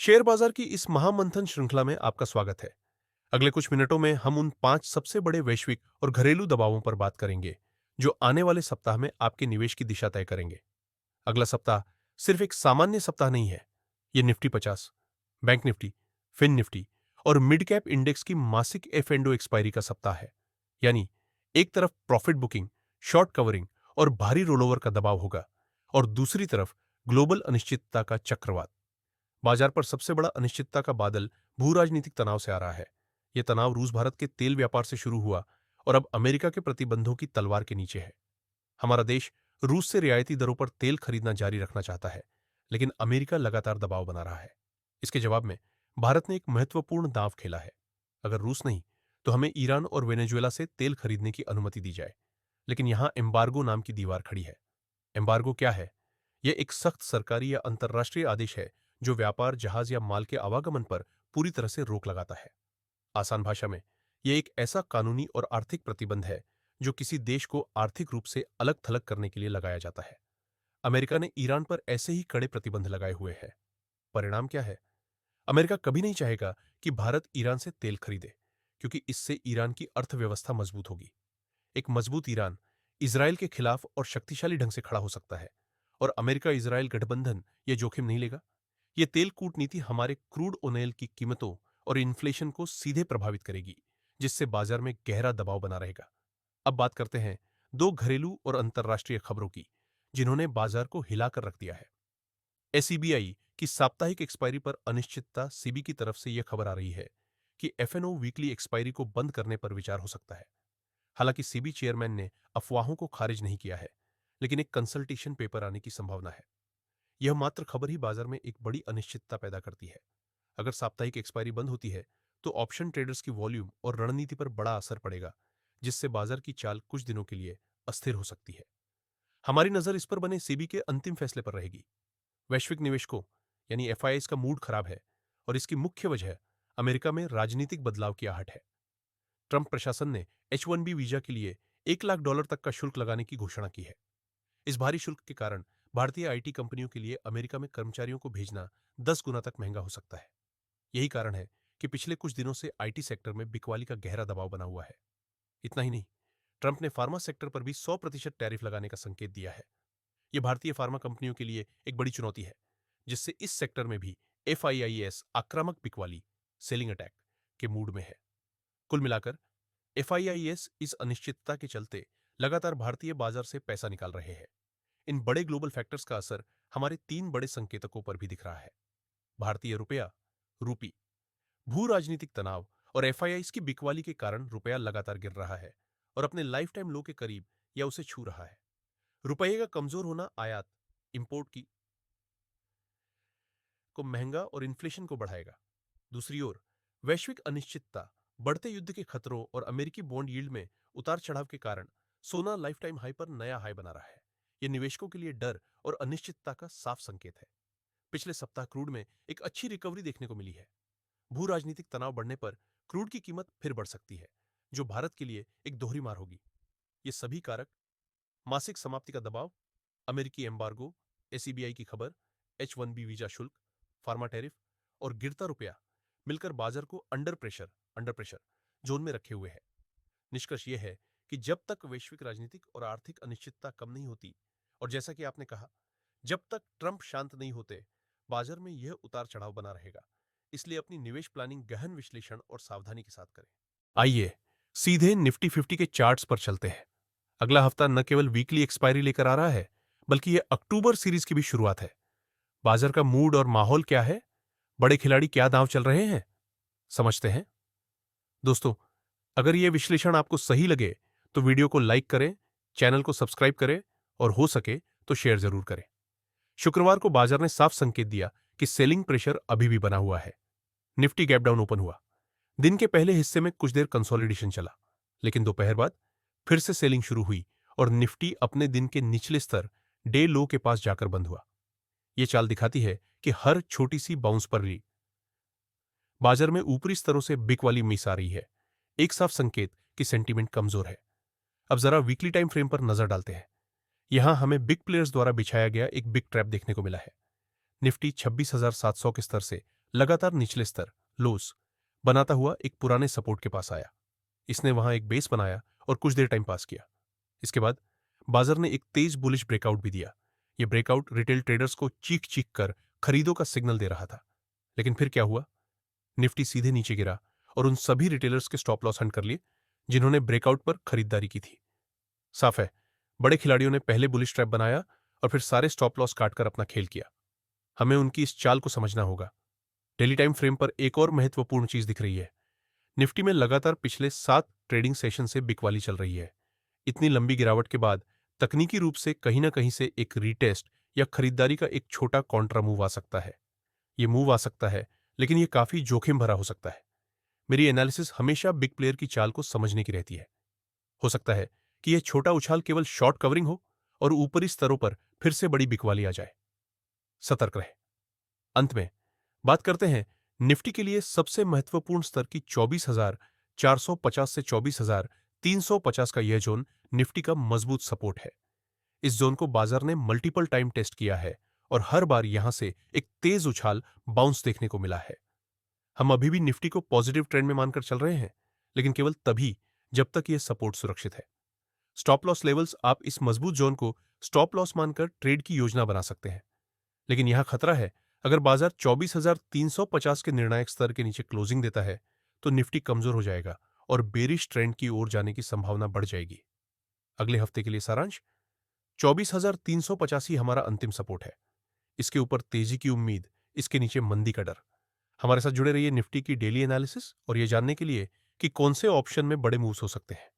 Share बाजार की इस महामंथन श्रृंखला में आपका स्वागत है। अगले कुछ मिनटों में हम उन 5 सबसे बड़े वैश्विक और घरेलू दबावों पर बात करेंगे जो आने वाले सप्ताह में आपके निवेश की दिशा तय करेंगे। अगला सप्ताह सिर्फ एक सामान्य सप्ताह नहीं है। ये Nifty 50, bank Nifty, fin Nifty और मिड कैप इंडेक्स की मासिक एफ एंडो एक्सपायरी का सप्ताह है। यानी एक तरफ प्रॉफिट बुकिंग, शॉर्ट कवरिंग और भारी रोलओवर का दबाव होगा और दूसरी तरफ ग्लोबल अनिश्चितता का चक्रवात। बाजार पर सबसे बड़ा अनिश्चितता का बादल भू राजनीतिक तनाव से आ रहा है। यह तनाव रूस भारत के तेल व्यापार से शुरू हुआ और अब अमेरिका के प्रतिबंधों की तलवार के नीचे है। हमारा देश रूस से रियायती दरों पर तेल खरीदना जारी रखना चाहता है, लेकिन अमेरिका लगातार दबाव बना रहा है। इसके जवाब में भारत ने एक महत्वपूर्ण दांव खेला है। अगर रूस नहीं तो हमें ईरान और वेनेजुएला से तेल खरीदने की अनुमति दी जाए, लेकिन यहां एम्बार्गो नाम की दीवार खड़ी है। एम्बार्गो क्या है? यह एक सख्त सरकारी या अंतर्राष्ट्रीय आदेश है जो व्यापार, जहाज या माल के आवागमन पर पूरी तरह से रोक लगाता है। आसान भाषा में, यह एक ऐसा कानूनी और आर्थिक प्रतिबंध है जो किसी देश को आर्थिक रूप से अलग थलग करने के लिए लगाया जाता है। अमेरिका ने ईरान पर ऐसे ही कड़े प्रतिबंध लगाए हुए हैं। परिणाम क्या है? अमेरिका कभी नहीं चाहेगा कि भारत ईरान से तेल खरीदे, क्योंकि इससे ईरान की अर्थव्यवस्था मजबूत होगी। एक मजबूत ईरान इजरायल के खिलाफ और शक्तिशाली ढंग से खड़ा हो सकता है, और अमेरिका इजरायल गठबंधन यह जोखिम नहीं लेगा। ये तेल कूटनीति हमारे क्रूड ऑयल की कीमतों और इन्फ्लेशन को सीधे प्रभावित करेगी, जिससे बाजार में गहरा दबाव बना रहेगा। अब बात करते हैं दो घरेलू और अंतर्राष्ट्रीय खबरों की, जिन्होंने बाजार को हिलाकर रख दिया है। एसईबीआई की साप्ताहिक एक्सपायरी पर अनिश्चितता। सीबी की तरफ से यह खबर आ रही है कि एफएनओ वीकली एक्सपायरी को बंद करने पर विचार हो सकता है। हालांकि सीबी चेयरमैन ने अफवाहों को खारिज नहीं किया है, लेकिन एक कंसल्टेशन पेपर आने की संभावना है। यह मात्र खबर ही बाजार में एक बड़ी अनिश्चितता पैदा करती है। अगर साप्ताहिक एक्सपायरी बंद होती है तो ऑप्शन ट्रेडर्स की वॉल्यूम और रणनीति पर बड़ा असर पड़ेगा, जिससे बाजार की चाल कुछ दिनों के लिए अस्थिर हो सकती है। हमारी नजर इस पर बने सेबी के अंतिम फैसले पर रहेगी। वैश्विक निवेशकों यानी एफआईआईज का मूड खराब है, और इसकी मुख्य वजह अमेरिका में राजनीतिक बदलाव की आहट है। ट्रंप प्रशासन ने H-1B वीजा के लिए $1 लाख तक का शुल्क लगाने की घोषणा की है। इस भारी शुल्क के कारण भारतीय आईटी कंपनियों के लिए अमेरिका में कर्मचारियों को भेजना 10 गुना तक महंगा हो सकता है। यही कारण है कि पिछले कुछ दिनों से आईटी सेक्टर में बिकवाली का गहरा दबाव बना हुआ है। इतना ही नहीं, ट्रंप ने फार्मा सेक्टर पर भी 100% टैरिफ लगाने का संकेत दिया है। यह भारतीय फार्मा कंपनियों के लिए एक बड़ी चुनौती है, जिससे इस सेक्टर में भी एफआईआईएस आक्रामक बिकवाली, सेलिंग अटैक के मूड में है। कुल मिलाकर एफआईआईएस इस अनिश्चितता के चलते लगातार भारतीय बाजार से पैसा निकाल रहे हैं। इन बड़े ग्लोबल फैक्टर्स का असर हमारे 3 बड़े संकेतकों पर भी दिख रहा है: भारतीय रुपया, रूपी, भू राजनीतिक तनाव और एफआईआईस की बिकवाली के कारण रुपया लगातार गिर रहा है और अपने लाइफ टाइम लो के करीब या उसे छू रहा है। रुपये का कमजोर होना आयात, इंपोर्ट की को महंगा और इन्फ्लेशन को बढ़ाएगा। दूसरी ओर वैश्विक अनिश्चितता, बढ़ते युद्ध के खतरों और अमेरिकी बॉन्ड यील्ड में उतार चढ़ाव के कारण सोना लाइफ टाइम हाई पर नया हाई बना रहा है। यह निवेशकों के लिए डर और अनिश्चितता का साफ संकेत है। पिछले सप्ताह क्रूड में एक अच्छी रिकवरी देखने को मिली है। भू राजनीतिक तनाव बढ़ने पर क्रूड की कीमत फिर बढ़ सकती है, जो भारत के लिए एक दोहरी मार होगी। ये सभी कारक, मासिक समाप्ति का दबाव, अमेरिकी एम्बार्गो, एसईबीआई की खबर, H-1B वीजा शुल्क, फार्मा टैरिफ और गिरता रुपया मिलकर बाजार को अंडर प्रेशर जोन में रखे हुए है। निष्कर्ष यह है कि जब तक वैश्विक राजनीतिक और आर्थिक अनिश्चितता कम नहीं होती, और जैसा कि आपने कहा, जब तक ट्रंप शांत नहीं होते, बाजार में यह उतार चढ़ाव बना रहेगा। इसलिए अपनी निवेश प्लानिंग गहन विश्लेषण और सावधानी के साथ करें। आइए सीधे निफ्टी 50 के चार्ट्स पर चलते हैं। अगला हफ्ता न केवल वीकली एक्सपायरी लेकर आ रहा है, बल्कि यह अक्टूबर सीरीज की भी शुरुआत है। बाजार का मूड और माहौल क्या है? बड़े खिलाड़ी क्या दांव चल रहे हैं? समझते हैं। दोस्तों, अगर यह विश्लेषण आपको सही लगे तो वीडियो को लाइक करें, चैनल को सब्सक्राइब करें और हो सके तो शेयर जरूर करें। शुक्रवार को बाजार ने साफ संकेत दिया कि सेलिंग प्रेशर अभी भी बना हुआ है। निफ्टी गैप डाउन ओपन हुआ। दिन के पहले हिस्से में कुछ देर कंसोलिडेशन चला, लेकिन दोपहर बाद फिर से सेलिंग शुरू हुई और निफ्टी अपने दिन के निचले स्तर डे लो के पास जाकर बंद हुआ। यह चाल दिखाती है कि हर छोटी सी बाउंस पर भी बाजार में ऊपरी स्तरों से बिक वाली मिस आ रही है, एक साफ संकेत कि सेंटीमेंट कमजोर है। अब जरा वीकली टाइम फ्रेम पर नजर डालते हैं। यहां हमें बिग प्लेयर्स द्वारा बिछाया गया एक बिग ट्रैप देखने को मिला है। निफ्टी 26,700 के स्तर से लगातार निचले स्तर लोस बनाता हुआ एक पुराने सपोर्ट के पास आया। इसने वहां एक बेस बनाया और कुछ देर टाइम पास किया। इसके बाद बाजार ने एक तेज बुलिश ब्रेकआउट भी दिया। यह ब्रेकआउट रिटेल ट्रेडर्स को चीख चीख कर खरीदों का सिग्नल दे रहा था। लेकिन फिर क्या हुआ? निफ्टी सीधे नीचे गिरा और उन सभी रिटेलर्स के स्टॉप लॉस हंट कर लिए जिन्होंने ब्रेकआउट पर खरीदारी की थी। साफ है, बड़े खिलाड़ियों ने पहले बुलिश ट्रैप बनाया और फिर सारे स्टॉप लॉस काटकर अपना खेल किया। हमें उनकी इस चाल को समझना होगा। डेली टाइम फ्रेम पर एक और महत्वपूर्ण चीज दिख रही है। निफ्टी में लगातार पिछले 7 ट्रेडिंग सेशन से बिकवाली चल रही है। इतनी लंबी गिरावट के बाद तकनीकी रूप से कहीं ना कहीं से एक रीटेस्ट या खरीदारी का एक छोटा कॉन्ट्रा मूव आ सकता है। ये मूव आ सकता है, लेकिन ये काफी जोखिम भरा हो सकता है। मेरी एनालिसिस हमेशा बिग प्लेयर की चाल को समझने की रहती है। हो सकता है कि यह छोटा उछाल केवल शॉर्ट कवरिंग हो और ऊपरी स्तरों पर फिर से बड़ी बिकवाली आ जाए। सतर्क रहे। अंत में बात करते हैं निफ्टी के लिए सबसे महत्वपूर्ण स्तर की 24,450 से 24,350 का यह जोन निफ्टी का मजबूत सपोर्ट है। इस जोन को बाजार ने मल्टीपल टाइम टेस्ट किया है और हर बार यहां से एक तेज उछाल बाउंस देखने को मिला है। हम अभी भी निफ्टी को पॉजिटिव ट्रेंड में मानकर चल रहे हैं, लेकिन केवल तभी जब तक यह सपोर्ट सुरक्षित है। स्टॉप लॉस लेवल्स आप इस मजबूत जोन को स्टॉप लॉस मानकर ट्रेड की योजना बना सकते हैं। लेकिन यहां खतरा है, अगर बाजार 24,350 के निर्णायक स्तर के नीचे क्लोजिंग देता है तो निफ्टी कमजोर हो जाएगा और बेरिश ट्रेंड की ओर जाने की संभावना बढ़ जाएगी। अगले हफ्ते के लिए सारांश: 24,350 ही हमारा अंतिम सपोर्ट है। इसके ऊपर तेजी की उम्मीद, इसके नीचे मंदी का डर। हमारे साथ जुड़े रहिए निफ्टी की डेली एनालिसिस और यह जानने के लिए कि कौन से ऑप्शन में बड़े मूव्स हो सकते हैं।